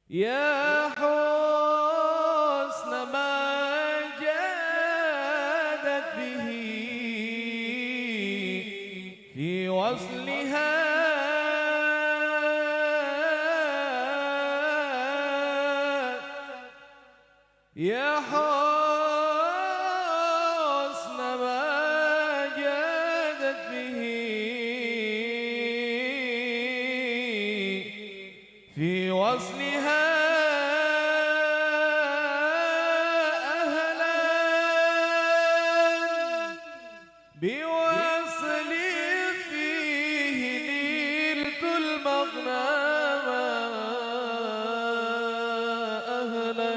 يا حسن ما جادت به في وصلها يا حسن ما جادت به في وصلها أهلا بوصل فيه نلت المغنم أهلا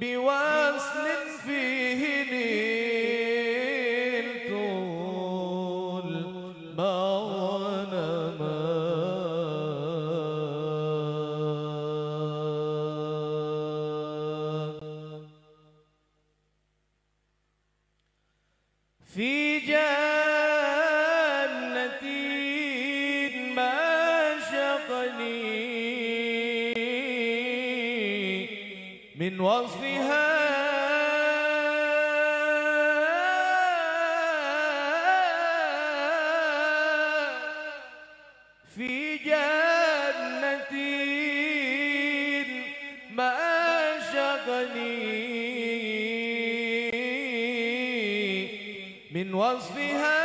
بوصل فيه نلت المغنم في جنة ما شغني من وصفها في جنة ما شغني من وصفها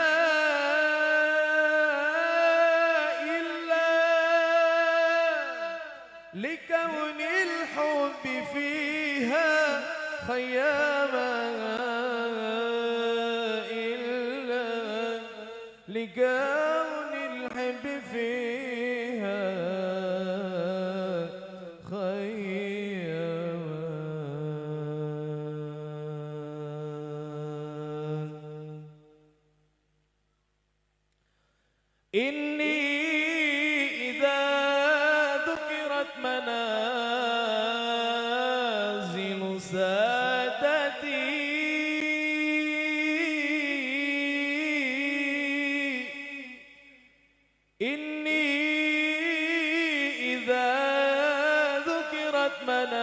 إلا لكون الحب فيها خياما إلا لكون الحب فيها إني إذا ذكرت منازل سادتي إني إذا ذكرت منازل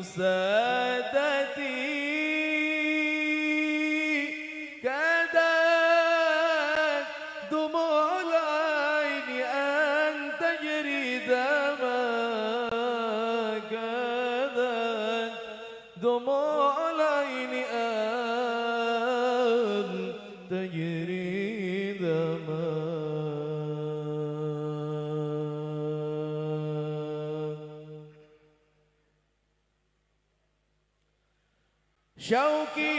سادتي دموع العين أن تجري دما كذا دموع العين أن تجري دما شوقي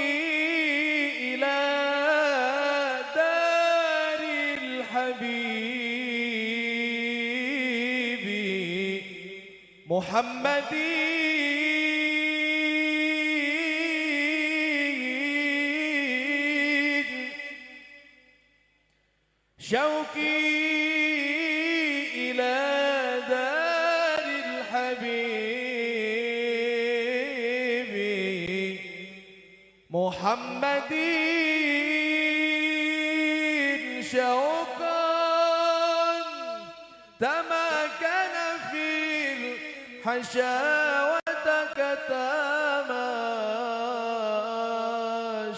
إلى حبيبي محمد شوقي إلى دار الحبيب محمد شوقا تمكن في الحشاوة كتاما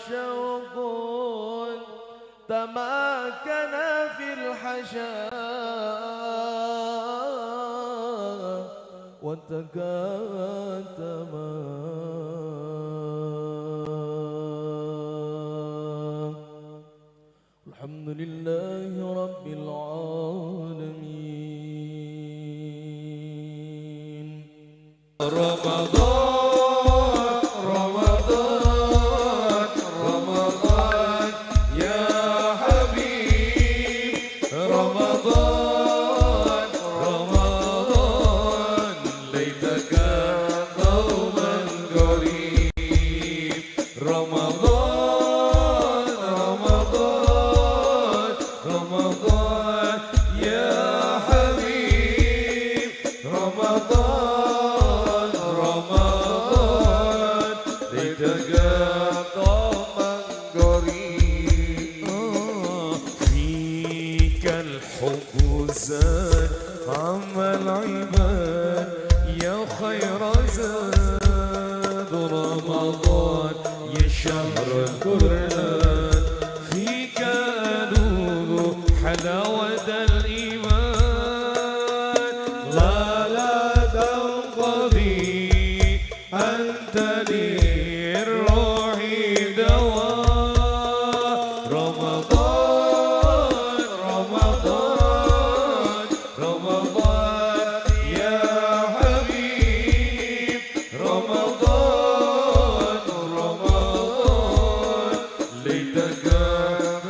شوق تمكن في الحشاوة وتكتما الحمد لله رب العالمين رمضان رمضان رمضان يا حبيب رمضان رمضان ليتك دوما قريب رمضان رمضان رمضان يا حبيب رمضان رمضان العباد يا خير زاد رمضان يا شهر القرآن فيك أذوق حلاوة الإيمان لا تنقضي أنت للروح دواء رمضان رمضان رمضان يا حبيب رمضان رمضان ليتك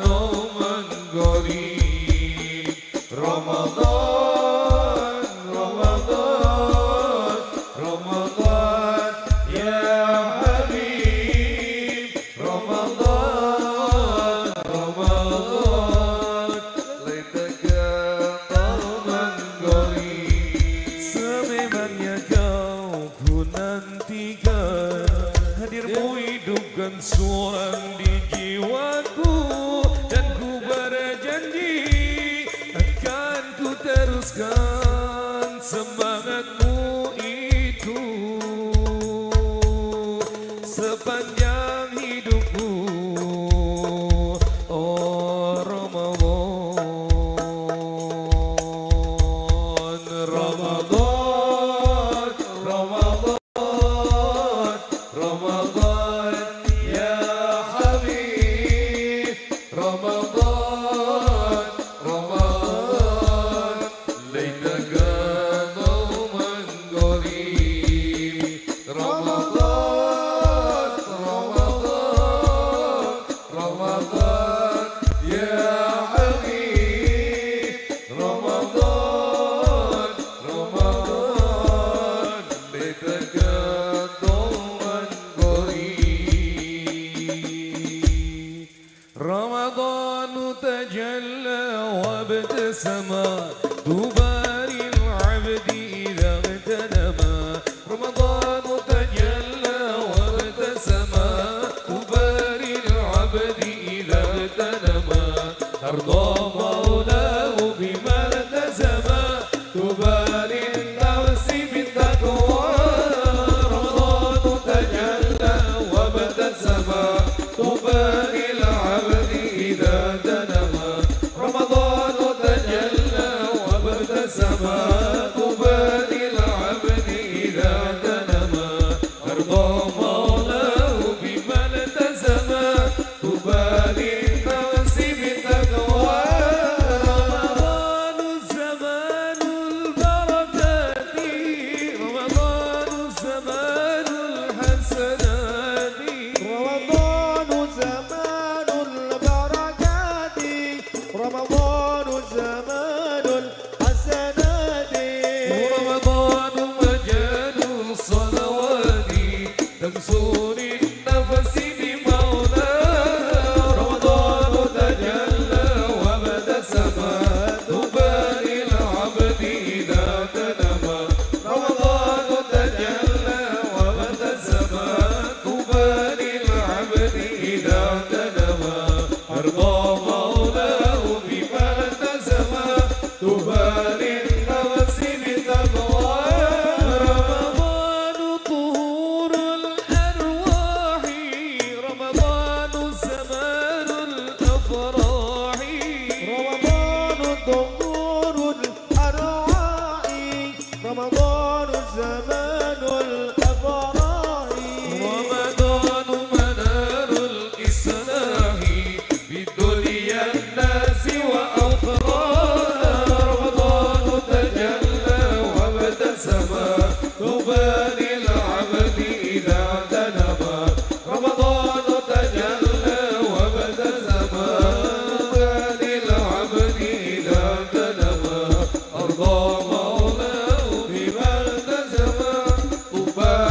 دوما قريب رمضان رمضان رمضان يا حبيب رمضان رمضان ليتك دوما قريب sememangnya kau ku nantikan hadirmu hidupkan seorang di jiwaku dan ku berjanji akan ku teruskan semangatmu itu sepanjang hidupku oh Ramadan Ramadan Ramadan Ramadan ya Habib Ramadan Ramadan laitaka dauman qarib Ramadan Ramadan Ramadan ya Habib Ramadan Ramadan laitaka dauman qarib رمضان تجلى وابتسم طوبى للعبد إذا اغتنما رمضان تجلى وابتسم طوبى للعبد إذا اغتنما أرضى مولاه بما التزم طوبى للنفس بالتقوى رمضان تجلى وابتسم طوبى للعبد إذا تنما رمضان تجلى وابتسم طوبى للعبد إذا تنما أرضى مولاه بما التزم طوبى للنفس بالتقوى رمضان زمان البركات رمضان زمان الحسنات رمضان زمان البركات رمضان زمان الحسنات رمضان مجال الصلوات تمسون النفس بمولاه رمضان تجلى وابتسم طوبى للعبد إذا تنما رمضان تجلى وابتسم طوبى للعبد إذا تنما أرضى مولاه بما التزم طوبى للنفس بتقوى رمضان طهور الأرواح رمضان زمان الأفراح رمضان ظهور الأرواح رمضان زمان الأفراح رمضان منار الإصلاح بدنيا الناس وأخراها رمضان تجلى وابتسم طوبى للعبد إذا تنما رمضان تجلى وابتسم طوبى للعبد إذا تنما أرضى مولاه بما التزم طوبى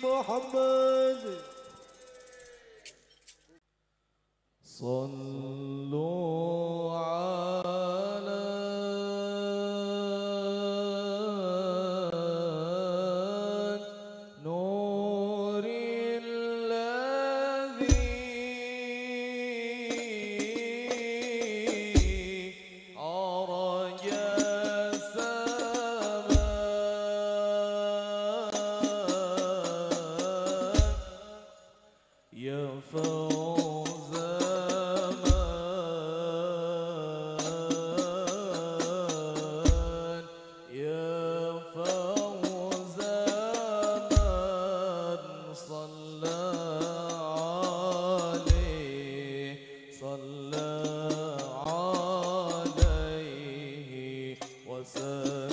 محمد. صلوا على نور الذي عرج السماء يا فوز من يا فوز من صلى عليه صلى عليه وسلم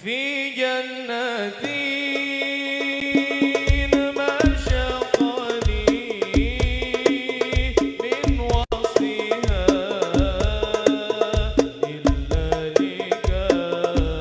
في جنتي ما شقني من وصفها إلا لقاؤك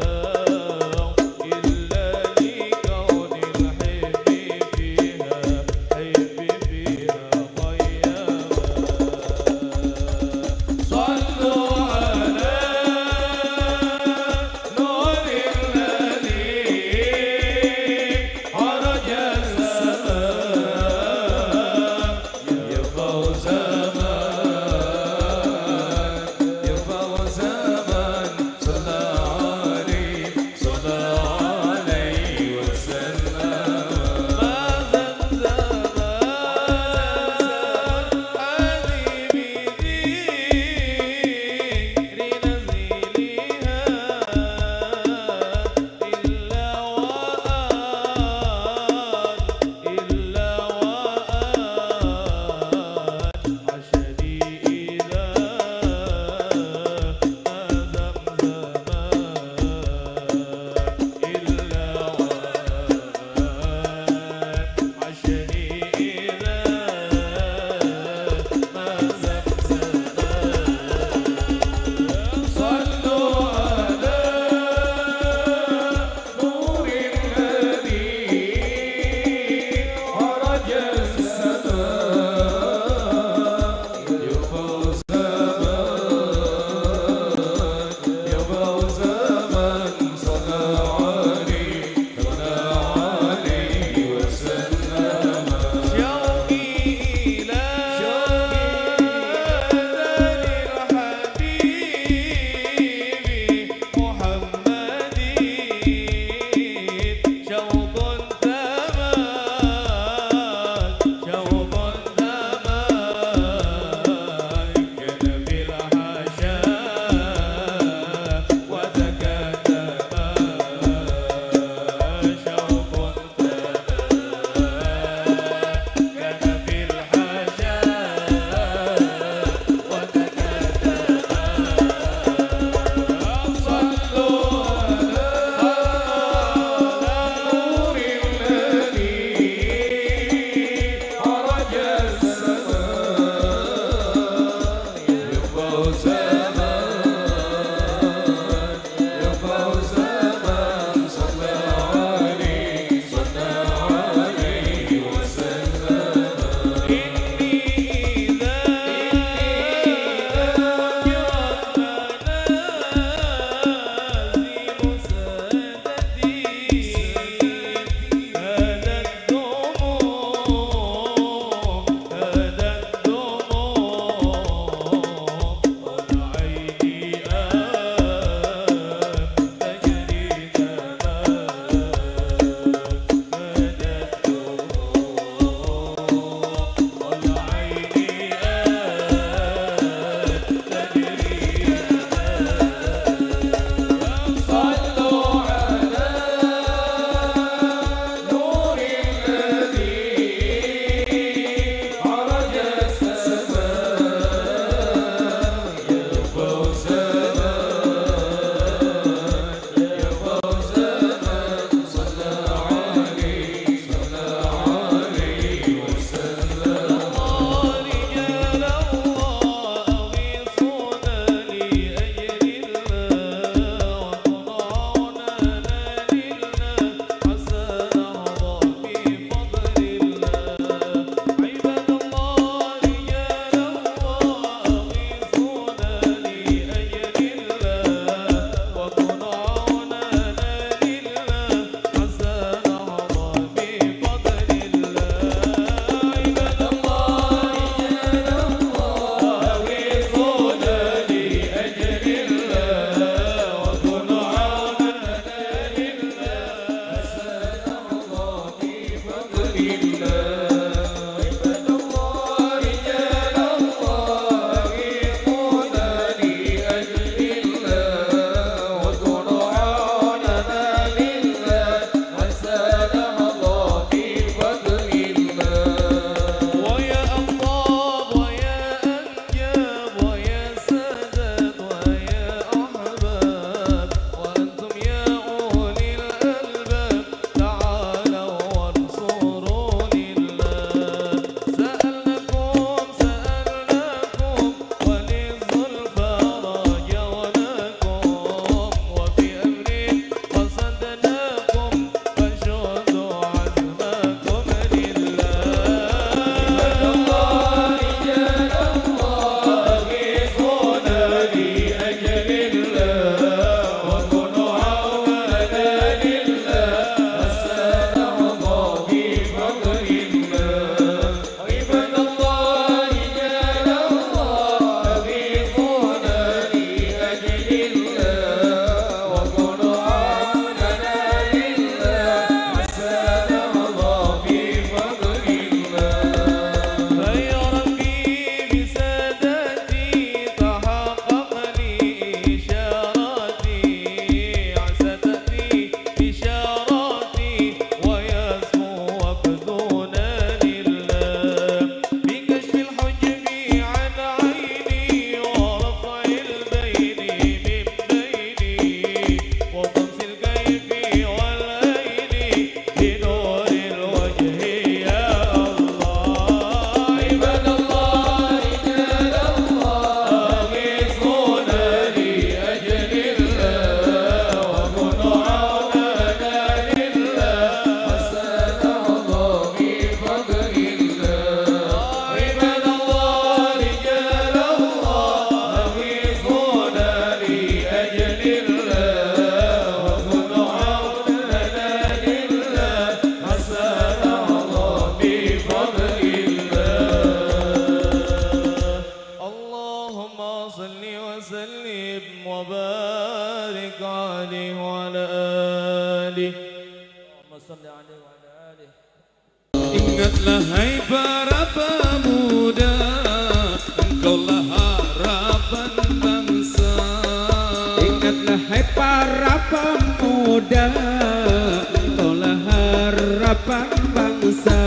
وبارك عليه وعلى آله. Ingatlah hai para pemuda, engkaulah harapan bangsa. Ingatlah hai para pemuda, engkaulah harapan bangsa.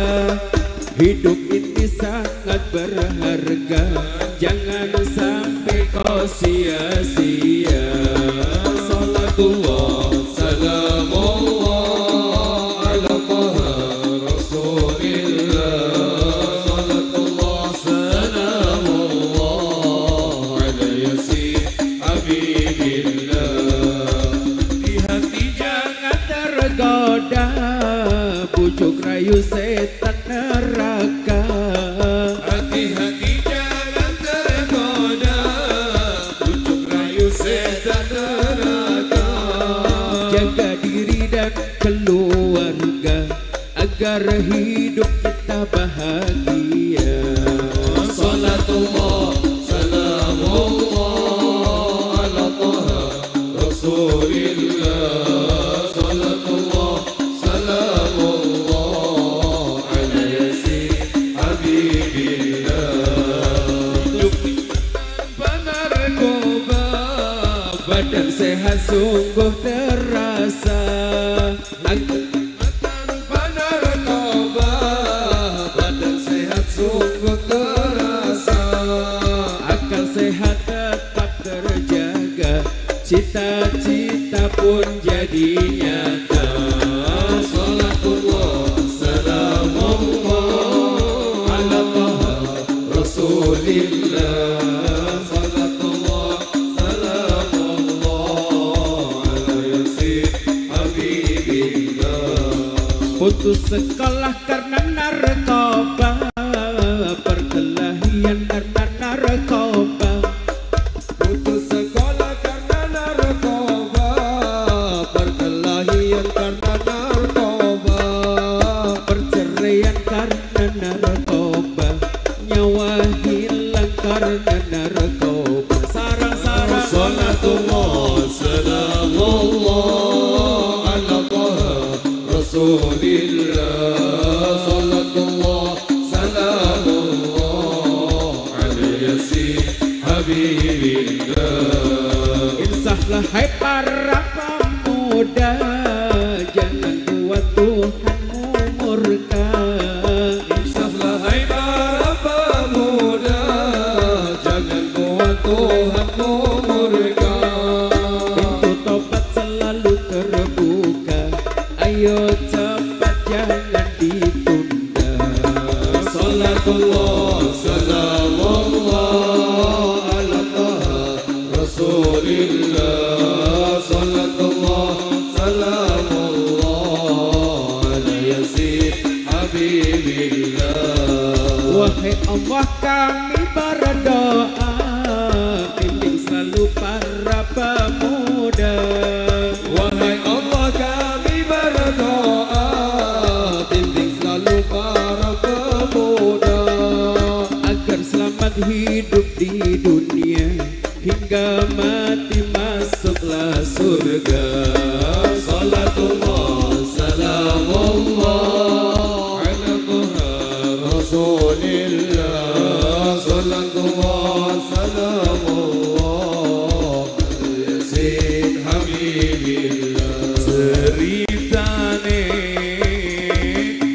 Hidup ini sangat berharga, jangan sampai kau sia-sia. Salatullah salamullah ala Taha Rasulillah. Salatullah salamullah ala Yasin Habibillah. Di hati jangan tergoda bujuk rayu setan neraka. Hati-hati jangan tergoda bujuk rayu setan neraka. Jaga diri dan keluarga agar hidup kita bahagia. Salatullah salamullah ala Taha Rasulillah. Salatullah salamullah ala Yasin Habibillah. Hidup tanpa narkoba, Badan sehat sungguh terasa. tanpa narkoba, badan sehat sungguh terasa. Akal sehat tetap terjaga, cita-cita pun jadi nyata. Salatullah salamullah ala Taha Rasulillah. Salatullah salamullah ala Yasin Habibillah. Putus sekolah karena narkoba, perkelahian karena narkoba. Putus sekolah karena narkoba, perkelahian karena narkoba. Perceraian karena narkoba, nyawa hilang karena narkoba. Sarang-sarang Salatullah salamullah ala Taha Rasulillah. Salatullah salamullah ala Yasin Habibillah. insaflah hai para pemuda, jangan buat Tuhanmu murka. Insaflah hai para pemuda, jangan buat Tuhanmu murka. Pintu tobat selalu terbuka, ayo cepat jangan ditunda. Salatullah salamullah ala Taha Rasulillah. Salatullah salamullah ala Yasin Habibillah. Wahai Allah kami berdoa, bimbing selalu para pemuda. Wahai Allah kami berdoa, bimbing selalu para pemuda. Agar selamat hidup di dunia, hingga mati masuklah surga. Salatullah salamullah ala Taha Rasulillah. Salatullah salamullah ala Yasin Habibillah. Ceritane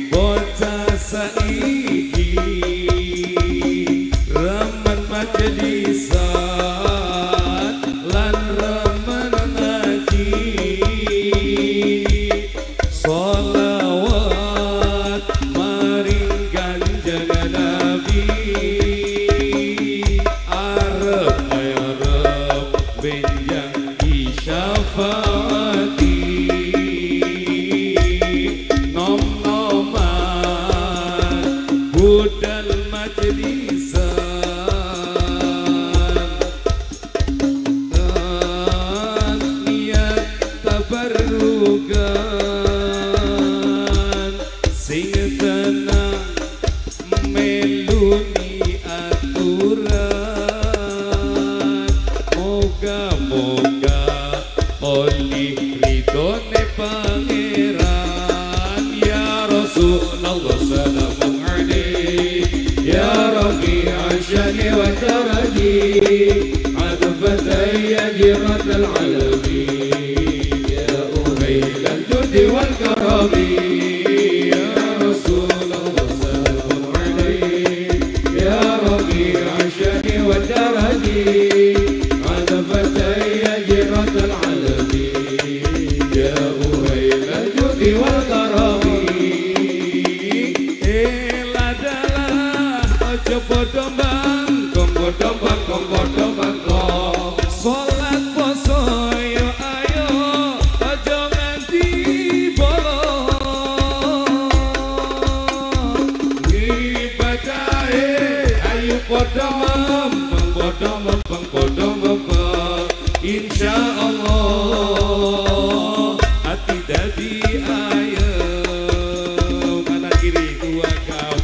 bocah saiki remen majlisan lan remen ngaji. Sholawat maring Kanjeng Nabi, arep arep benjang disyafaati. oleh ridone pangeran. Ya Rasulullah salamun alaik, ya Rafi'a syani wa taraji, adfatay ajratal alamin, ya uhailal judi wal karami. Ya Rasulullah salamun alaik, ya Rafi'a syani wa taraji, adfatay ajratal alamin, ya uhailal judi wal karami. Podo bang salat poso yo ayo aja nganti bolong ibadahe ayo podo mempeng insyaallah hati dadi ayo mana kiri dua kau.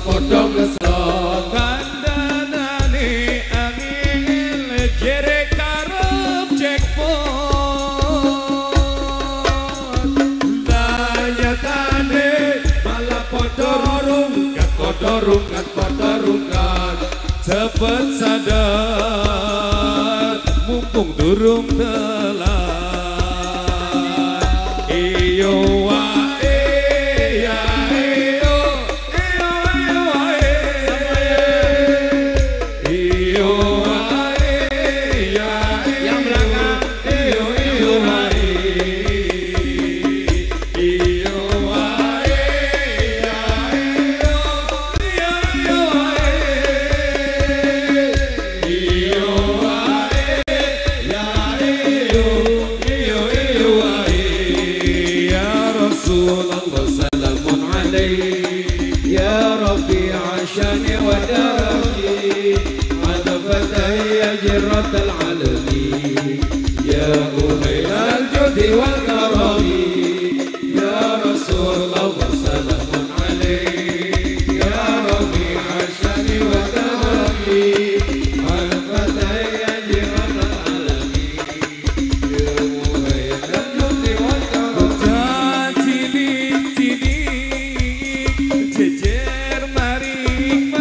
Podo ngeslot kandhanane angin jere karep jackpot danyatane malah podo rungkat cepet sadar mumpung durung telat. Iyo العالمين يا أهيل الجود والكرم يا رسول الله سلام عليك يا رفيع الشان والكرم الفتى يجرى العالمين يا أهيل الجود والكرم تاتيليك jejer marik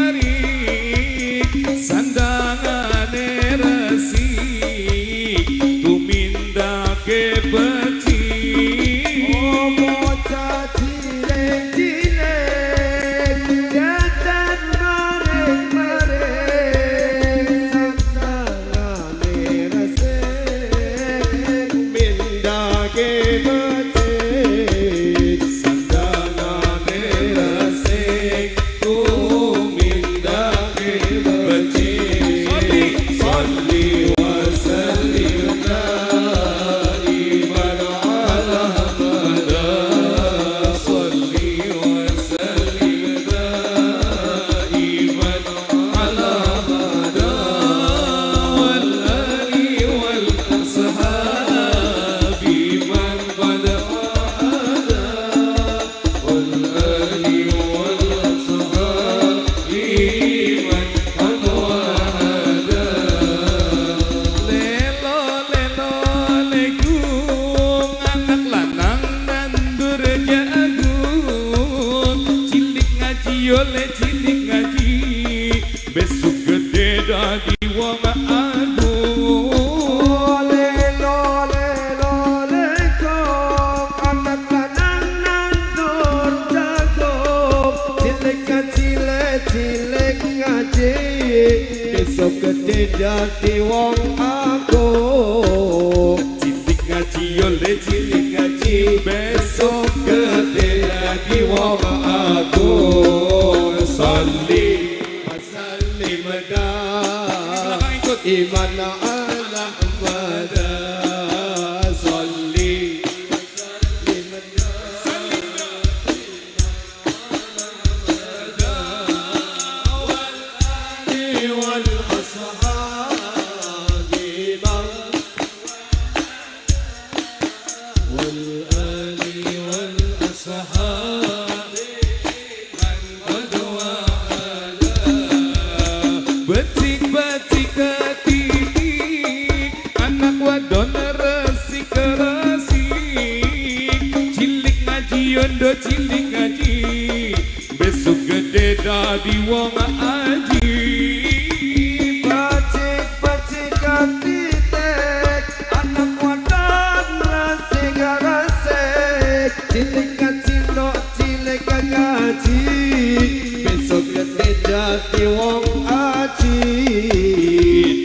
sandangan resi tumindake beci wong agung. Besok gede dadi wong agung. Cilik ngaji oleh cilik ngaji, besok gede dadi wong agung. Salli wa sallim iman ala mada. salli Betik-betik ketitik, anak wadon resik-resik, cilik ngaji yondo cilik ngaji, besok gede dadi wong aji. Bacik-bacik ketitik, anak wadon resik-resik, cilik ngaji no cilik ngaji, besok gede dadi wong aji.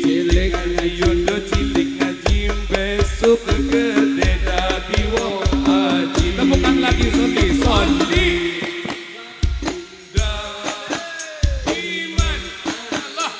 Cilik ngaji yondo cilik ngaji, besok gede dadi wong aji. Temukan lagi Soli, Soli. Iman Allah.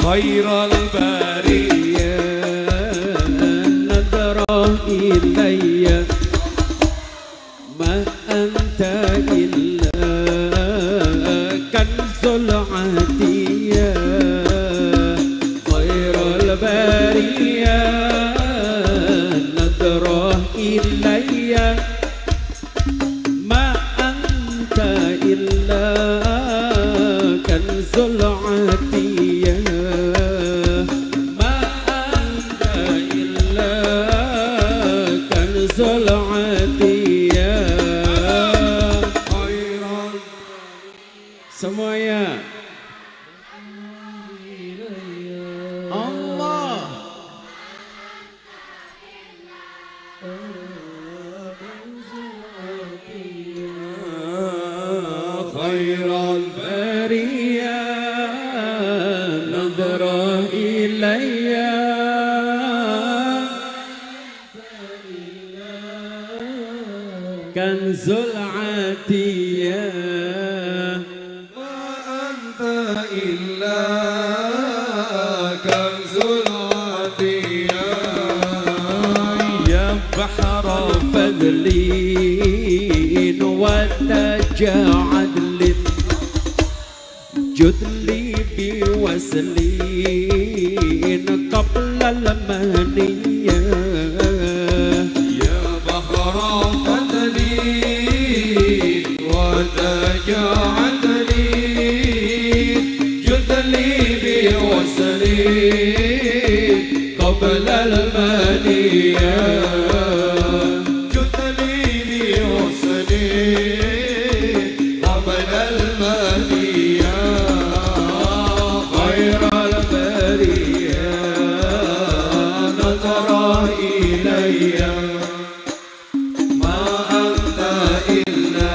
خير البرية نظرة إلي ما أنت إلا كنز العتية خير البرية نظرة إلي ما أنت إلا كنز العتية ما أنت إلا كنز العتية semuanya Allah خير البرية نظرة إلي كنز العتية أنت إلا كنز العطية يا بحر فضلين وتجاعد جد لي بوسلين قبل المنية يا بحر فضلي وتجاعدني جدلي بوصلي قبل المنية جدلي بوصلي قبل المنية خير البرية نظر إلي ما أنت إلا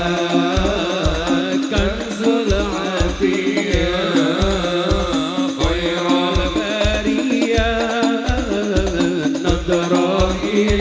كنز العافية خير البرية نظرة إلي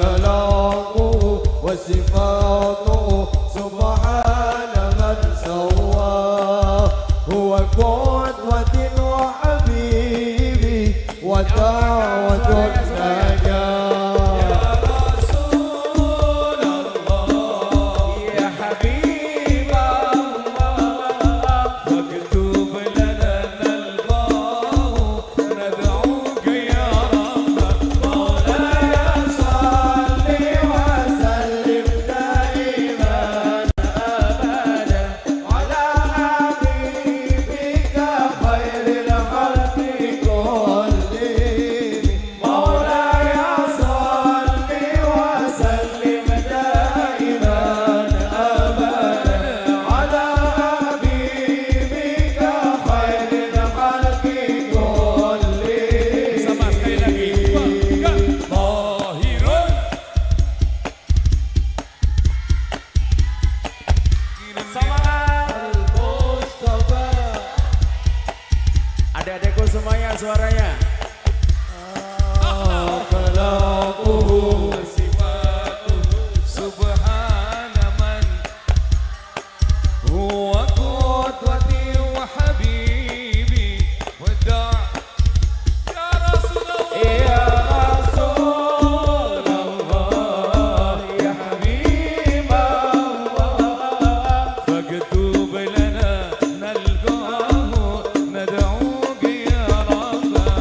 أخلاقه وصفاته سبحان من سواه هو قدوتي وحبيبي ودعوة النجاة Adik-adikku semuanya suaranya. Akhlaquhu wa sifatuhu subhana man huwa qudwati wa habibi wa da' ya Rasulullah ya Rasulullah ya Habiballah faktub lana nalqahu nad'uka ya Rabbana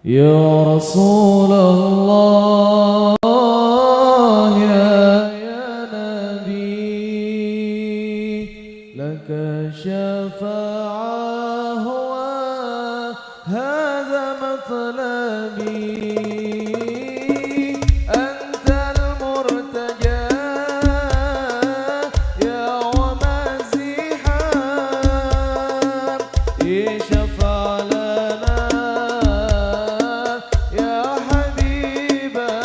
يا رسول الله يا نبي لك شفاعة هذا مطلبي أنت المرتجى يا ومزيحا اشفع لنا يا حبيبنا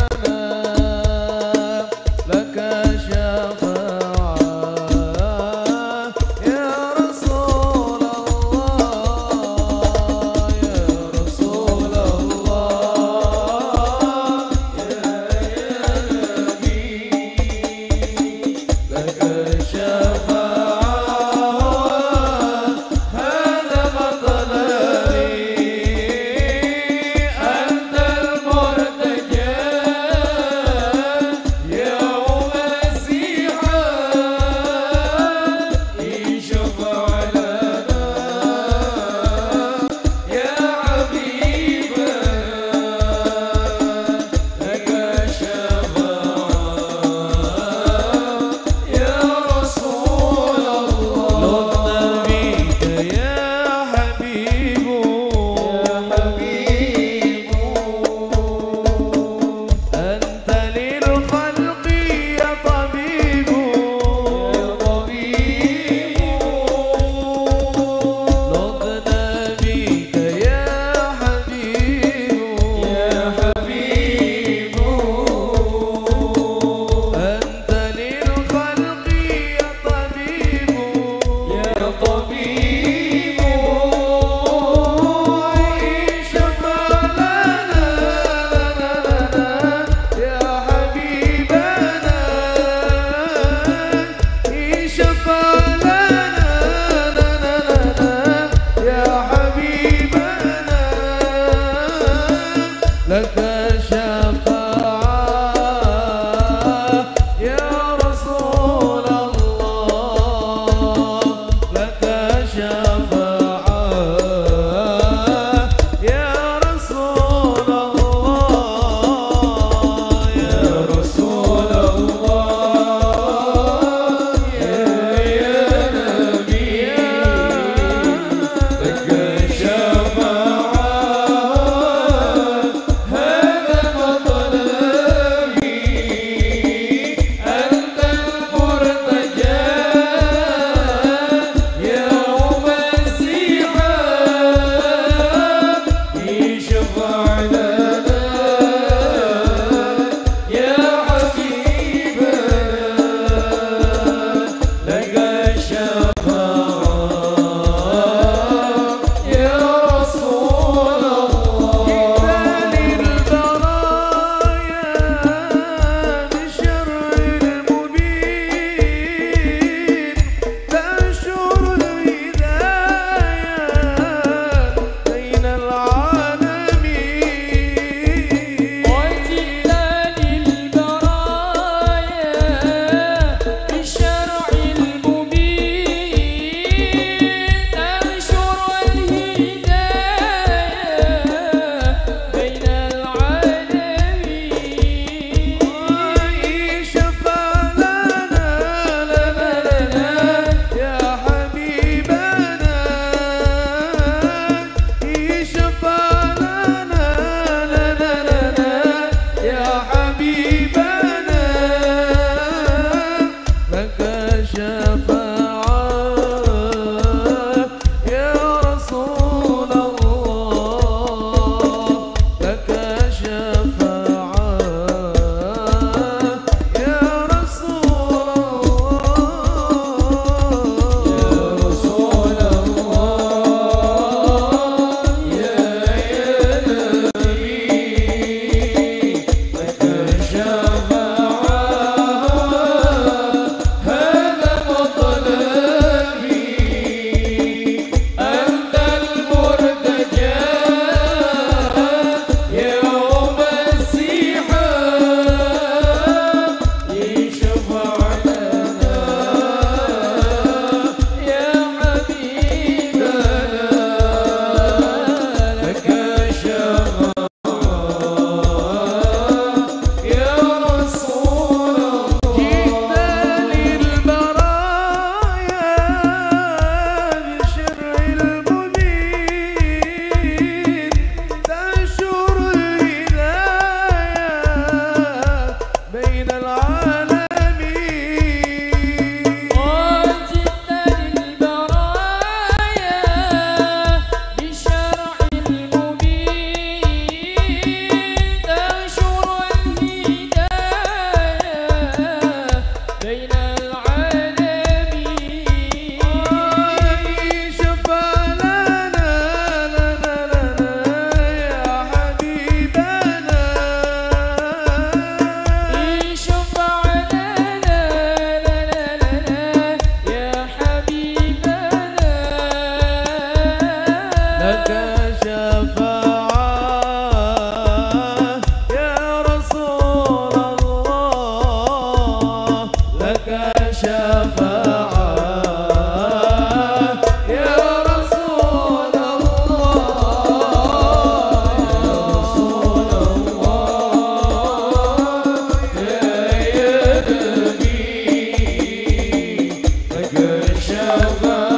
العالمين وجئت للبرايا بالشرع المبين تنشر الهداية بين العالمين شفع لنا يا حبيبنا اشفع لنا يا حبيبنا لك شفاعة يا رسول الله لك شفاعة يا رسول شفاعة